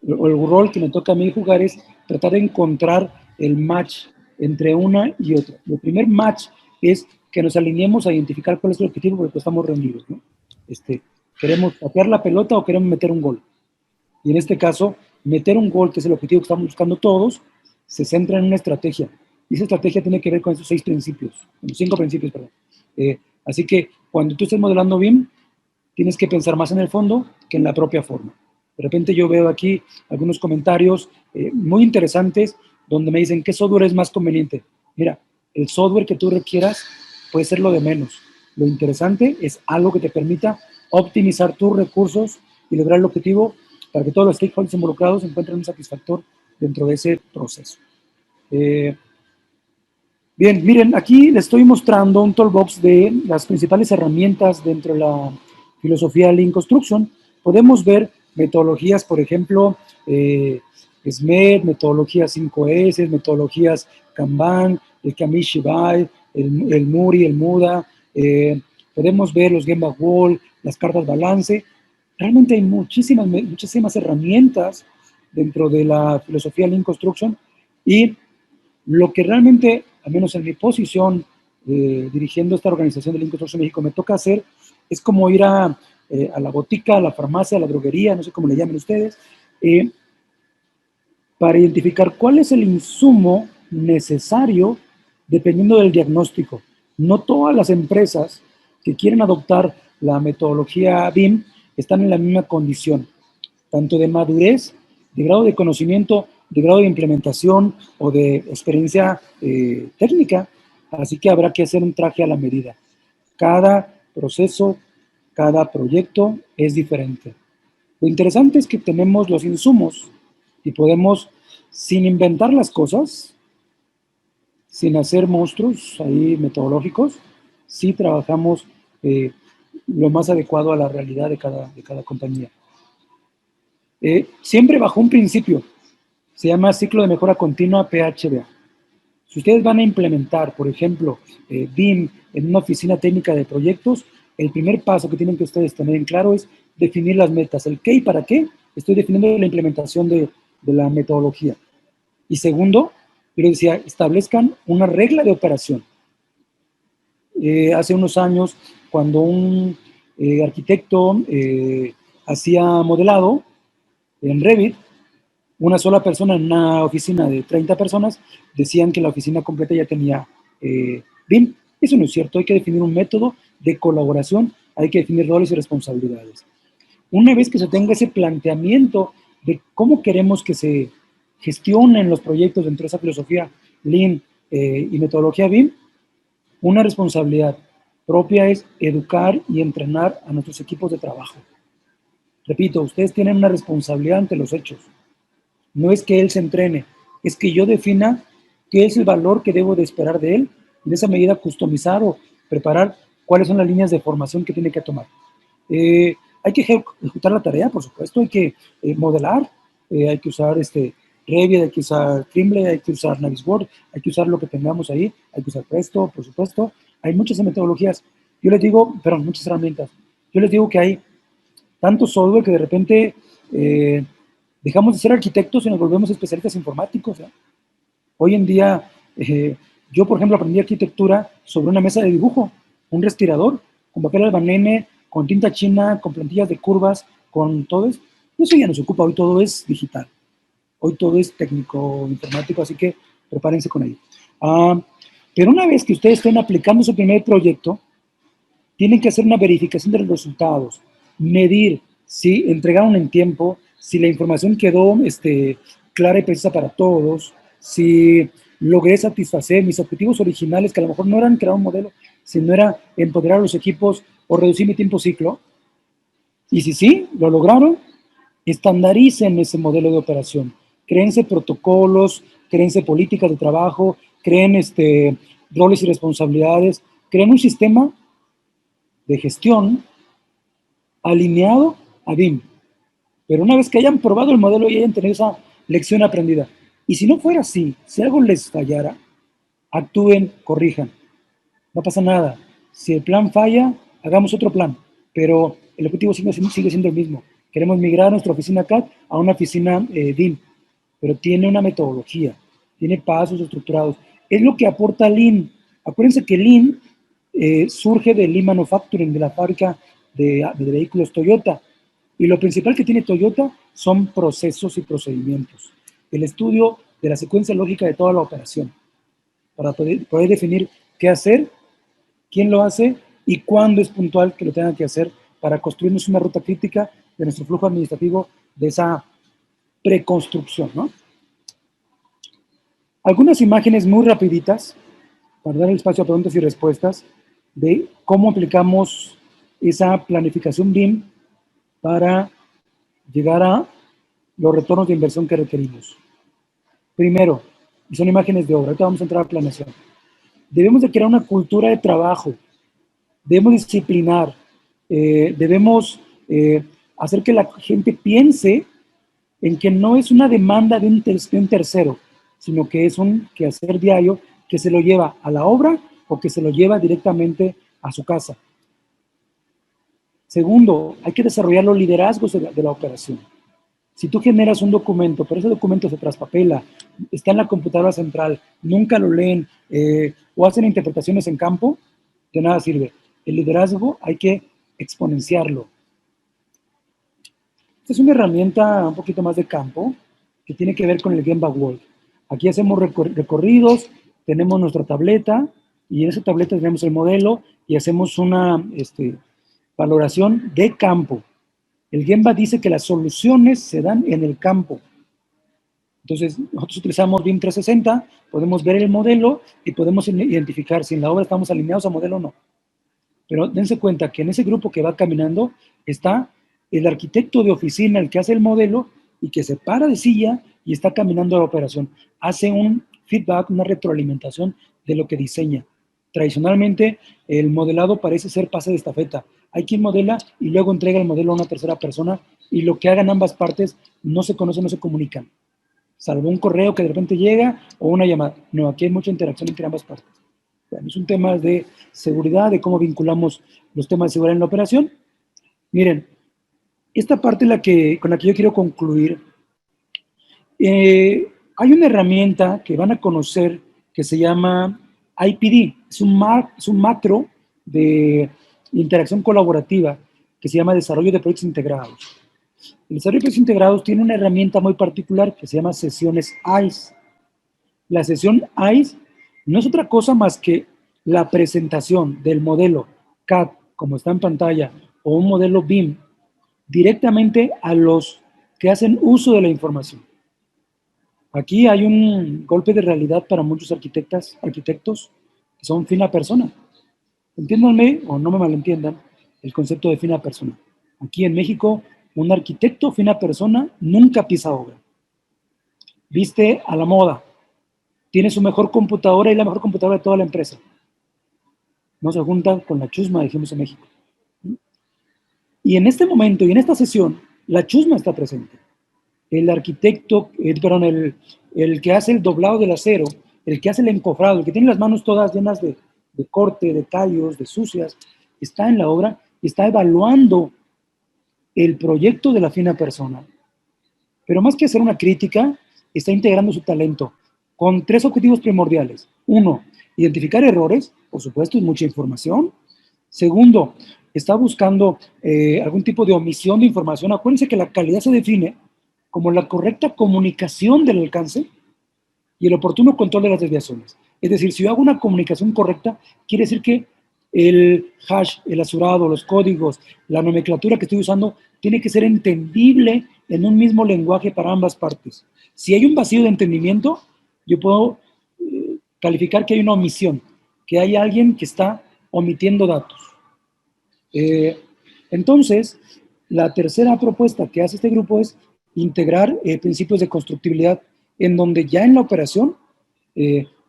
o el rol que me toca a mí jugar, es tratar de encontrar el match entre una y otra. El primer match es que nos alineemos a identificar cuál es el objetivo por el que estamos reunidos, ¿no? ¿Queremos patear la pelota o queremos meter un gol? Y en este caso, meter un gol, que es el objetivo que estamos buscando todos, se centra en una estrategia. Y esa estrategia tiene que ver con esos 5 principios, perdón. Así que cuando tú estés modelando BIM, tienes que pensar más en el fondo que en la propia forma. De repente yo veo aquí algunos comentarios muy interesantes donde me dicen, ¿qué software es más conveniente? Mira, el software que tú requieras puede ser lo de menos. Lo interesante es algo que te permita optimizar tus recursos y lograr el objetivo para que todos los stakeholders involucrados encuentren un satisfactor dentro de ese proceso. Bien, miren, aquí les estoy mostrando un toolbox de las principales herramientas dentro de la filosofía Lean Construction. Podemos ver metodologías, por ejemplo, SMED, metodologías 5S, metodologías Kanban, el Kamishibai, el Muri, el Muda. Podemos ver los Gemba Wall, las cartas balance. Realmente hay muchísimas herramientas dentro de la filosofía Lean Construction, y lo que realmente, al menos en mi posición, dirigiendo esta organización de Lean Construction México, me toca hacer es como ir a la botica, a la farmacia, a la droguería, no sé cómo le llamen ustedes, para identificar cuál es el insumo necesario dependiendo del diagnóstico. No todas las empresas que quieren adoptar la metodología BIM están en la misma condición, tanto de madurez, de grado de conocimiento, de grado de implementación o de experiencia técnica. Así que habrá que hacer un traje a la medida. Cada proceso, cada proyecto es diferente. Lo interesante es que tenemos los insumos y podemos, sin inventar las cosas, sin hacer monstruos ahí metodológicos, sí trabajamos lo más adecuado a la realidad de cada compañía. Siempre bajo un principio. Se llama ciclo de mejora continua PHBA. Si ustedes van a implementar, por ejemplo, BIM en una oficina técnica de proyectos, el primer paso que tienen que ustedes tener en claro es definir las metas. El qué y para qué, estoy definiendo la implementación de la metodología. Y segundo, yo les decía, establezcan una regla de operación. Hace unos años, cuando un arquitecto hacía modelado en Revit, una sola persona en una oficina de 30 personas decían que la oficina completa ya tenía BIM. Eso no es cierto, hay que definir un método de colaboración, hay que definir roles y responsabilidades. Una vez que se tenga ese planteamiento de cómo queremos que se gestionen los proyectos dentro de esa filosofía Lean y metodología BIM, una responsabilidad propia es educar y entrenar a nuestros equipos de trabajo. Repito, ustedes tienen una responsabilidad ante los hechos. No es que él se entrene, es que yo defina qué es el valor que debo de esperar de él y de esa medida customizar o preparar cuáles son las líneas de formación que tiene que tomar. Hay que ejecutar la tarea, por supuesto, hay que modelar, hay que usar Revit, hay que usar Trimble, hay que usar Navisworks, hay que usar lo que tengamos ahí, hay que usar Presto, por supuesto. Hay muchas metodologías. Yo les digo, perdón, muchas herramientas. Yo les digo que hay tanto software que de repente dejamos de ser arquitectos y nos volvemos especialistas informáticos. Hoy en día, yo, por ejemplo, aprendí arquitectura sobre una mesa de dibujo, un respirador, con papel albanene, con tinta china, con plantillas de curvas, con todo eso. Eso ya no se ocupa, hoy todo es digital. Hoy todo es técnico, informático, así que prepárense con ello. Pero una vez que ustedes estén aplicando su primer proyecto, tienen que hacer una verificación de los resultados, medir si entregaron en tiempo, si la información quedó clara y precisa para todos, si logré satisfacer mis objetivos originales, que a lo mejor no eran crear un modelo, sino era empoderar a los equipos o reducir mi tiempo ciclo. Y si sí, lo lograron, estandaricen ese modelo de operación. Créense protocolos, créense políticas de trabajo, creen roles y responsabilidades, creen un sistema de gestión alineado a BIM. Pero una vez que hayan probado el modelo y hayan tenido esa lección aprendida, y si no fuera así, si algo les fallara, actúen, corrijan. No pasa nada. Si el plan falla, hagamos otro plan. Pero el objetivo sigue siendo el mismo. Queremos migrar nuestra oficina CAD a una oficina BIM, pero tiene una metodología, tiene pasos estructurados. Es lo que aporta Lean. Acuérdense que Lean surge del Lean Manufacturing, de la fábrica de vehículos Toyota. Y lo principal que tiene Toyota son procesos y procedimientos. El estudio de la secuencia lógica de toda la operación, para poder definir qué hacer, quién lo hace y cuándo es puntual que lo tengan que hacer para construirnos una ruta crítica de nuestro flujo administrativo de esa preconstrucción, ¿no? Algunas imágenes muy rapiditas para dar el espacio a preguntas y respuestas de cómo aplicamos esa planificación BIM para llegar a los retornos de inversión que requerimos. Primero, y son imágenes de obra, ahorita vamos a entrar a planeación. Debemos de crear una cultura de trabajo, debemos disciplinar, debemos hacer que la gente piense en que no es una demanda de un tercero, sino que es un quehacer diario que se lo lleva a la obra o que se lo lleva directamente a su casa. Segundo, hay que desarrollar los liderazgos de la operación. Si tú generas un documento, pero ese documento se traspapela, está en la computadora central, nunca lo leen o hacen interpretaciones en campo, de nada sirve. El liderazgo hay que exponenciarlo. Esta es una herramienta un poquito más de campo que tiene que ver con el Gemba World. Aquí hacemos recorridos, tenemos nuestra tableta y en esa tableta tenemos el modelo y hacemos una valoración de campo. El Gemba dice que las soluciones se dan en el campo. Entonces, nosotros utilizamos BIM 360, podemos ver el modelo y podemos identificar si en la obra estamos alineados a modelo o no. Pero dense cuenta que en ese grupo que va caminando está el arquitecto de oficina, el que hace el modelo y que se para de silla y está caminando a la operación. Hace un feedback, una retroalimentación de lo que diseña. Tradicionalmente, el modelado parece ser pase de estafeta. Hay quien modela y luego entrega el modelo a una tercera persona y lo que hagan ambas partes no se conocen, no se comunican. salvo un correo que de repente llega o una llamada. No, aquí hay mucha interacción entre ambas partes. Bueno, es un tema de seguridad, de cómo vinculamos los temas de seguridad en la operación. Miren, esta parte con la que yo quiero concluir. Hay una herramienta que van a conocer que se llama IPD. Es un macro de interacción colaborativa que se llama desarrollo de proyectos integrados. El desarrollo de proyectos integrados tiene una herramienta muy particular que se llama sesiones ICE. La sesión ICE no es otra cosa más que la presentación del modelo CAD, como está en pantalla, o un modelo BIM, directamente a los que hacen uso de la información. Aquí hay un golpe de realidad para muchos arquitectos que son fina persona. Entiéndanme o no me malentiendan el concepto de fina persona. Aquí en México, un arquitecto fina persona nunca pisa obra. Viste a la moda, tiene su mejor computadora y la mejor computadora de toda la empresa. No se junta con la chusma, dijimos en México. Y en este momento y en esta sesión, la chusma está presente. El arquitecto, el que hace el doblado del acero, el que hace el encofrado, el que tiene las manos todas llenas de corte, de callos, de sucias, está en la obra y está evaluando el proyecto de la fina persona. Pero más que hacer una crítica, está integrando su talento con 3 objetivos primordiales. 1, identificar errores, por supuesto, es mucha información. Segundo, está buscando algún tipo de omisión de información. Acuérdense que la calidad se define como la correcta comunicación del alcance y el oportuno control de las desviaciones. Es decir, si yo hago una comunicación correcta, quiere decir que el hash, el asurado, los códigos, la nomenclatura que estoy usando, tiene que ser entendible en un mismo lenguaje para ambas partes. Si hay un vacío de entendimiento, yo puedo calificar que hay una omisión, que hay alguien que está omitiendo datos. Entonces, la tercera propuesta que hace este grupo es integrar principios de constructibilidad, en donde ya en la operación,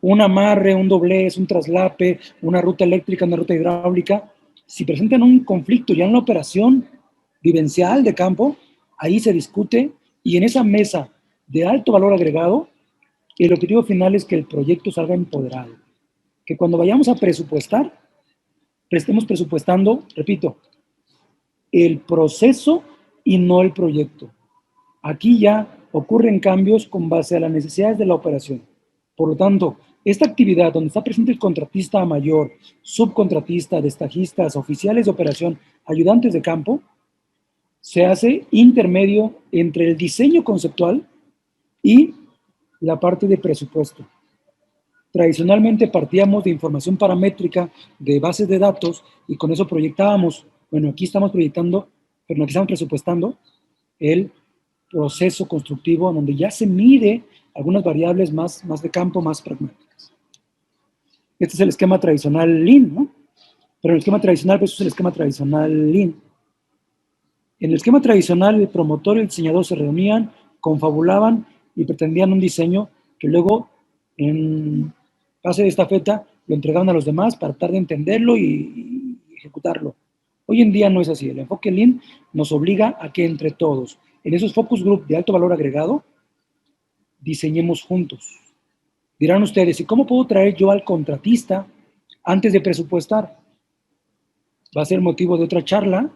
un amarre, un doblez, un traslape, una ruta eléctrica, una ruta hidráulica, si presentan un conflicto ya en la operación vivencial de campo, ahí se discute y en esa mesa de alto valor agregado, el objetivo final es que el proyecto salga empoderado. Que cuando vayamos a presupuestar, estemos presupuestando, repito, el proceso y no el proyecto. Aquí ya ocurren cambios con base a las necesidades de la operación. Por lo tanto, esta actividad donde está presente el contratista mayor, subcontratista, destajistas, oficiales de operación, ayudantes de campo, se hace intermedio entre el diseño conceptual y la parte de presupuesto. Tradicionalmente partíamos de información paramétrica, de bases de datos, y con eso proyectábamos, bueno, aquí estamos proyectando, pero aquí estamos presupuestando el proceso constructivo donde ya se mide algunas variables más de campo, más pragmáticas. Este es el esquema tradicional Lean, ¿no? Pero el esquema tradicional, pues, es el esquema tradicional Lean. En el esquema tradicional, el promotor y el diseñador se reunían, confabulaban y pretendían un diseño que luego, en fase de estafeta, lo entregaban a los demás para tratar de entenderlo y ejecutarlo. Hoy en día no es así. El enfoque Lean nos obliga a que entre todos, en esos focus group de alto valor agregado, diseñemos juntos. Dirán ustedes, ¿y cómo puedo traer yo al contratista antes de presupuestar? Va a ser motivo de otra charla,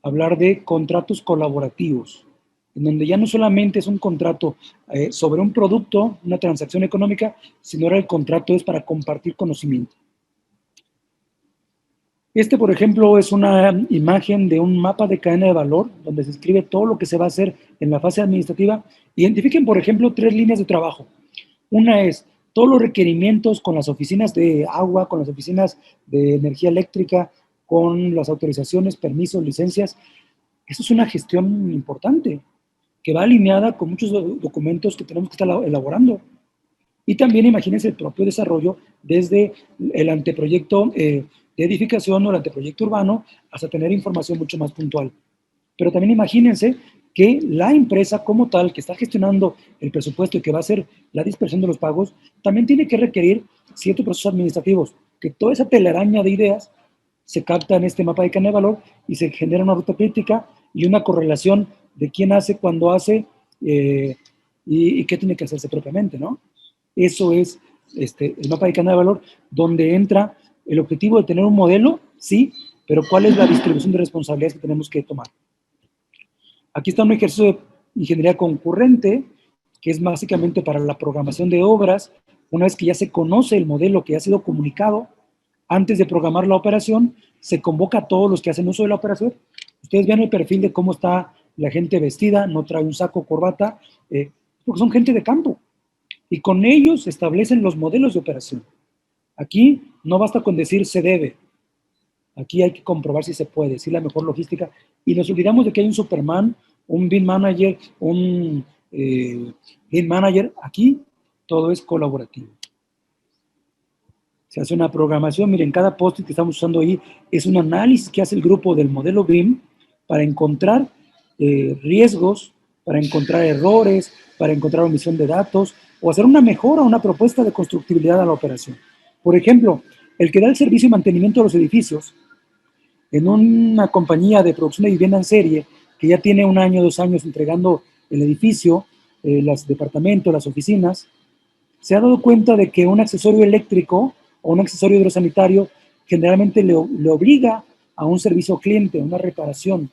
hablar de contratos colaborativos, en donde ya no solamente es un contrato sobre un producto, una transacción económica, sino ahora el contrato es para compartir conocimiento. Este, por ejemplo, es una imagen de un mapa de cadena de valor, donde se escribe todo lo que se va a hacer en la fase administrativa. Identifiquen, por ejemplo, 3 líneas de trabajo. Una es todos los requerimientos con las oficinas de agua, con las oficinas de energía eléctrica, con las autorizaciones, permisos, licencias. Eso es una gestión importante, que va alineada con muchos documentos que tenemos que estar elaborando. Y también imagínense el propio desarrollo desde el anteproyecto de edificación o el anteproyecto urbano hasta tener información mucho más puntual. Pero también imagínense que la empresa como tal que está gestionando el presupuesto y que va a hacer la dispersión de los pagos, también tiene que requerir ciertos procesos administrativos, que toda esa telaraña de ideas se capta en este mapa de cadena de valor y se genera una ruta crítica y una correlación de quién hace, cuándo hace, y qué tiene que hacerse propiamente, ¿no? Eso es el mapa de cadena de valor, donde entra el objetivo de tener un modelo, sí, pero cuál es la distribución de responsabilidades que tenemos que tomar. Aquí está un ejercicio de ingeniería concurrente, que es básicamente para la programación de obras. Una vez que ya se conoce el modelo que ha sido comunicado, antes de programar la operación, se convoca a todos los que hacen uso de la operación. Ustedes vean el perfil de cómo está la gente vestida, no trae un saco, corbata, porque son gente de campo. Y con ellos se establecen los modelos de operación. Aquí no basta con decir se debe. Aquí hay que comprobar si se puede, si es la mejor logística. Y nos olvidamos de que hay un Superman, un BIM Manager, un BIM Manager. Aquí todo es colaborativo. Se hace una programación. Miren, cada post-it que estamos usando ahí es un análisis que hace el grupo del modelo BIM para encontrar riesgos, para encontrar errores, para encontrar omisión de datos o hacer una mejora, una propuesta de constructibilidad a la operación. Por ejemplo, el que da el servicio y mantenimiento de los edificios en una compañía de producción de vivienda en serie que ya tiene 1 año, 2 años entregando el edificio, los departamentos, las oficinas, se ha dado cuenta de que un accesorio eléctrico o un accesorio hidrosanitario generalmente le obliga a un servicio cliente, a una reparación.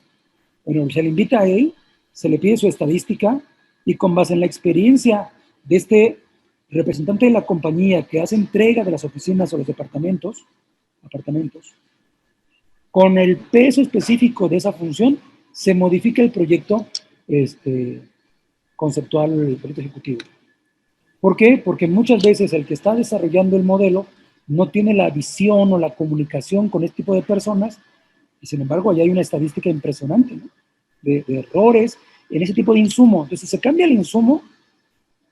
Bueno, se le invita a él, se le pide su estadística y con base en la experiencia de este representante de la compañía que hace entrega de las oficinas o los apartamentos, con el peso específico de esa función, se modifica el proyecto conceptual, el proyecto ejecutivo. ¿Por qué? Porque muchas veces el que está desarrollando el modelo no tiene la visión o la comunicación con este tipo de personas y sin embargo ahí hay una estadística impresionante, ¿no? de errores en ese tipo de insumo. Entonces se cambia el insumo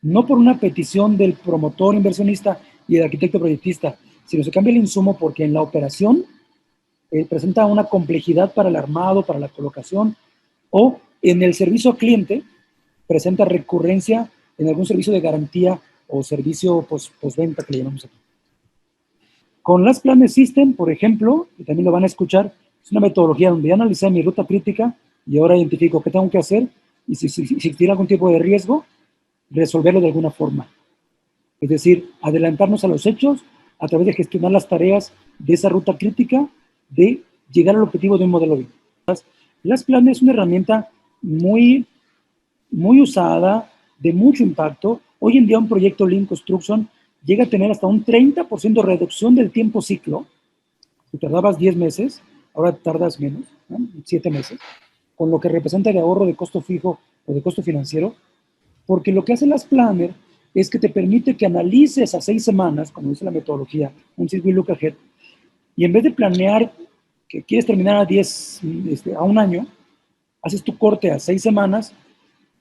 no por una petición del promotor inversionista y del arquitecto proyectista, sino se cambia el insumo porque en la operación presenta una complejidad para el armado, para la colocación, o en el servicio al cliente presenta recurrencia en algún servicio de garantía o servicio postventa que le llamamos aquí. Con Last Planner System, por ejemplo, y también lo van a escuchar, es una metodología donde ya analicé mi ruta crítica y ahora identifico qué tengo que hacer y si tiene algún tipo de riesgo, resolverlo de alguna forma. Es decir, adelantarnos a los hechos a través de gestionar las tareas de esa ruta crítica de llegar al objetivo de un modelo BIM. Last Planner es una herramienta muy usada, de mucho impacto. Hoy en día un proyecto Lean Construction llega a tener hasta un 30% de reducción del tiempo ciclo. Si tardabas 10 meses, ahora tardas menos, ¿no? 7 meses, con lo que representa de ahorro de costo fijo o de costo financiero, porque lo que hace Last Planner es que te permite que analices a 6 semanas, como dice la metodología, un circuit look ahead, y en vez de planear que quieres terminar a 1 año, haces tu corte a 6 semanas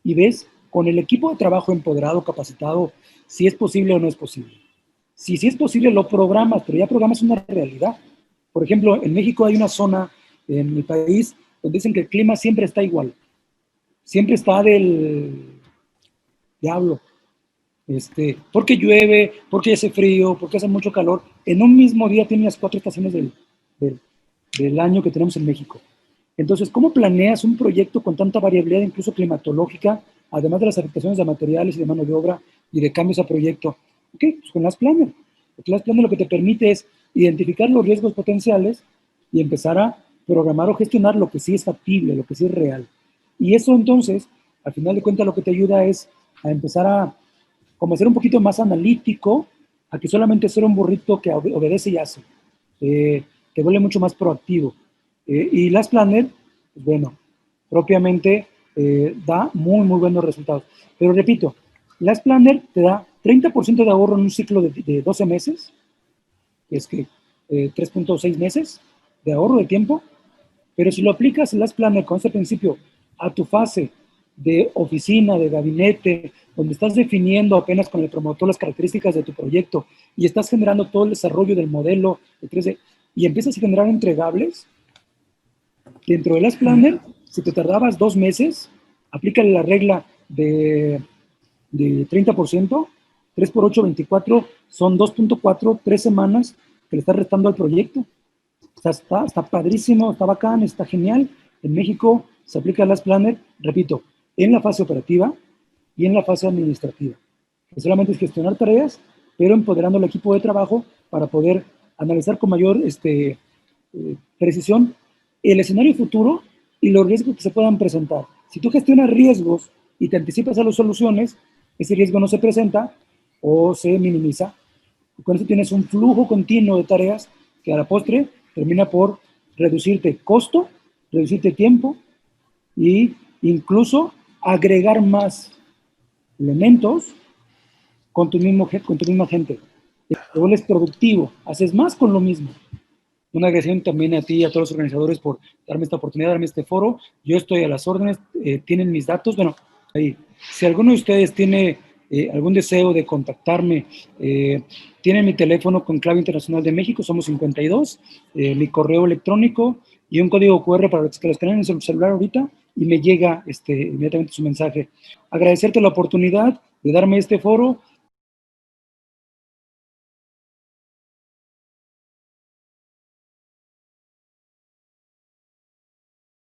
y ves con el equipo de trabajo empoderado, capacitado, si es posible o no es posible. Si es posible, lo programas, pero ya programas una realidad. Por ejemplo, en México hay una zona en el país donde dicen que el clima siempre está igual. Siempre está del diablo. Porque llueve, porque hace frío, porque hace mucho calor. En un mismo día tienen las 4 estaciones del año que tenemos en México. Entonces, ¿cómo planeas un proyecto con tanta variabilidad, incluso climatológica, además de las afectaciones de materiales y de mano de obra y de cambios a proyecto? Ok, pues con Last Planner. Porque Last Planner lo que te permite es identificar los riesgos potenciales y empezar a programar o gestionar lo que sí es factible, lo que sí es real. Y eso entonces, al final de cuentas, lo que te ayuda es a empezar a como ser un poquito más analítico, a que solamente ser un burrito que obedece y hace. Te vuelve mucho más proactivo. Y Last Planner, pues bueno, propiamente da muy, muy buenos resultados. Pero repito, Last Planner te da 30% de ahorro en un ciclo de 12 meses, que es que 3.6 meses de ahorro de tiempo, pero si lo aplicas el Last Planner con este principio a tu fase de oficina, de gabinete, donde estás definiendo apenas con el promotor las características de tu proyecto y estás generando todo el desarrollo del modelo de 3D y empiezas a generar entregables, dentro de Last Planner, si te tardabas 2 meses, aplícale la regla de 30%, 3 por 8, 24, son 2.4, 3 semanas que le estás restando al proyecto. O sea, está padrísimo, está bacán, está genial. En México se aplica Last Planner, repito, en la fase operativa, y en la fase administrativa. Que solamente es gestionar tareas, pero empoderando al equipo de trabajo para poder analizar con mayor precisión el escenario futuro y los riesgos que se puedan presentar. Si tú gestionas riesgos y te anticipas a las soluciones, ese riesgo no se presenta o se minimiza. Y con eso tienes un flujo continuo de tareas que a la postre termina por reducirte costo, reducirte tiempo e incluso agregar más elementos con tu misma gente. Te vuelves productivo, haces más con lo mismo. Una agradecimiento también a ti y a todos los organizadores por darme esta oportunidad, darme este foro. Yo estoy a las órdenes, tienen mis datos. Bueno, ahí. Si alguno de ustedes tiene algún deseo de contactarme, tienen mi teléfono con clave internacional de México, somos 52, mi correo electrónico y un código QR para los que los tengan en su celular ahorita y me llega inmediatamente su mensaje. Agradecerte la oportunidad de darme este foro